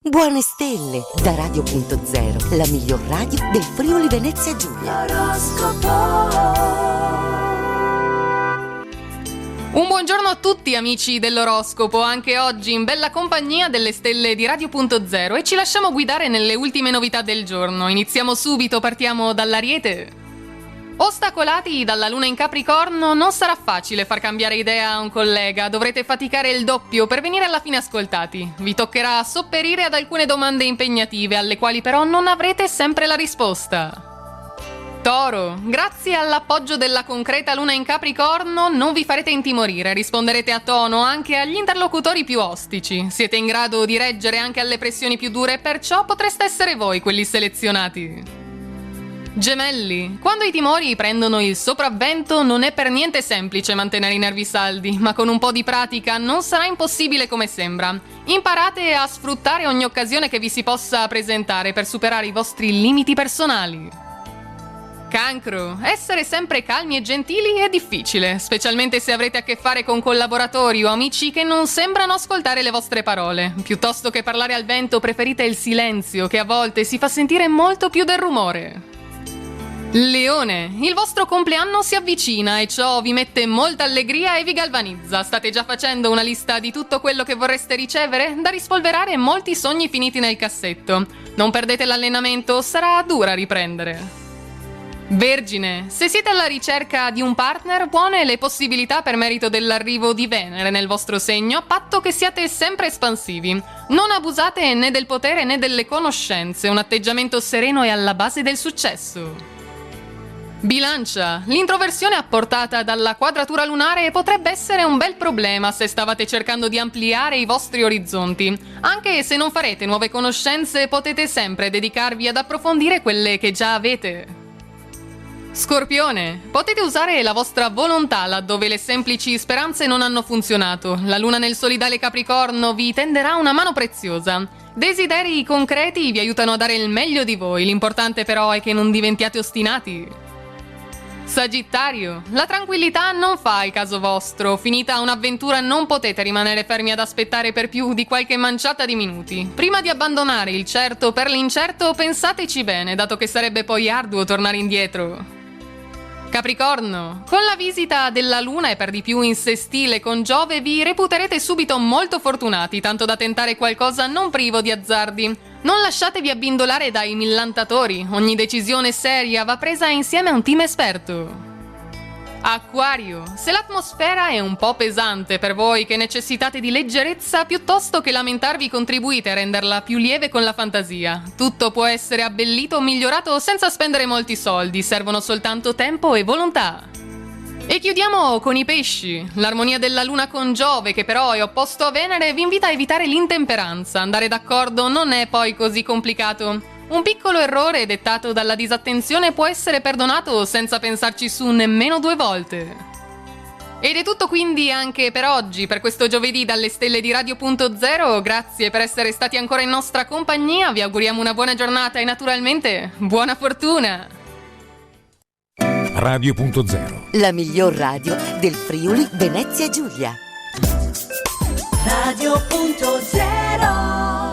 Buone stelle da Radio.0, la miglior radio del Friuli Venezia Giulia. Un buongiorno a tutti amici dell'oroscopo, anche oggi in bella compagnia delle stelle di Radio.0 e ci lasciamo guidare nelle ultime novità del giorno. Iniziamo subito, partiamo dall'Ariete. Ostacolati dalla luna in Capricorno, non sarà facile far cambiare idea a un collega, dovrete faticare il doppio per venire alla fine ascoltati. Vi toccherà sopperire ad alcune domande impegnative, alle quali però non avrete sempre la risposta. Toro, grazie all'appoggio della concreta luna in Capricorno non vi farete intimorire, risponderete a tono anche agli interlocutori più ostici. Siete in grado di reggere anche alle pressioni più dure, perciò potreste essere voi quelli selezionati. Gemelli, quando i timori prendono il sopravvento non è per niente semplice mantenere i nervi saldi, ma con un po' di pratica non sarà impossibile come sembra. Imparate a sfruttare ogni occasione che vi si possa presentare per superare i vostri limiti personali. Cancro, essere sempre calmi e gentili è difficile, specialmente se avrete a che fare con collaboratori o amici che non sembrano ascoltare le vostre parole. Piuttosto che parlare al vento preferite il silenzio, che a volte si fa sentire molto più del rumore. Leone, il vostro compleanno si avvicina e ciò vi mette molta allegria e vi galvanizza. State già facendo una lista di tutto quello che vorreste ricevere? Da rispolverare molti sogni finiti nel cassetto. Non perdete l'allenamento, sarà dura riprendere. Vergine, se siete alla ricerca di un partner, buone le possibilità per merito dell'arrivo di Venere nel vostro segno, a patto che siate sempre espansivi. Non abusate né del potere né delle conoscenze, un atteggiamento sereno è alla base del successo. Bilancia, l'introversione apportata dalla quadratura lunare potrebbe essere un bel problema se stavate cercando di ampliare i vostri orizzonti. Anche se non farete nuove conoscenze, potete sempre dedicarvi ad approfondire quelle che già avete. Scorpione, potete usare la vostra volontà laddove le semplici speranze non hanno funzionato. La luna nel solidale Capricorno vi tenderà una mano preziosa. Desideri concreti vi aiutano a dare il meglio di voi, l'importante però è che non diventiate ostinati. Sagittario, la tranquillità non fa il caso vostro. Finita un'avventura non potete rimanere fermi ad aspettare per più di qualche manciata di minuti. Prima di abbandonare il certo per l'incerto, pensateci bene, dato che sarebbe poi arduo tornare indietro. Capricorno, con la visita della luna e per di più in sestile con Giove vi reputerete subito molto fortunati, tanto da tentare qualcosa non privo di azzardi. Non lasciatevi abbindolare dai millantatori, ogni decisione seria va presa insieme a un team esperto. Acquario, se l'atmosfera è un po' pesante per voi che necessitate di leggerezza, piuttosto che lamentarvi contribuite a renderla più lieve con la fantasia. Tutto può essere abbellito o migliorato senza spendere molti soldi, servono soltanto tempo e volontà. E chiudiamo con i pesci. L'armonia della luna con Giove, che però è opposto a Venere, vi invita a evitare l'intemperanza. Andare d'accordo non è poi così complicato. Un piccolo errore dettato dalla disattenzione può essere perdonato senza pensarci su nemmeno 2 volte. Ed è tutto quindi anche per oggi, per questo giovedì dalle stelle di Radio.0. Grazie per essere stati ancora in nostra compagnia, vi auguriamo una buona giornata e naturalmente buona fortuna! Radio.0, la miglior radio del Friuli Venezia Giulia. Radio.0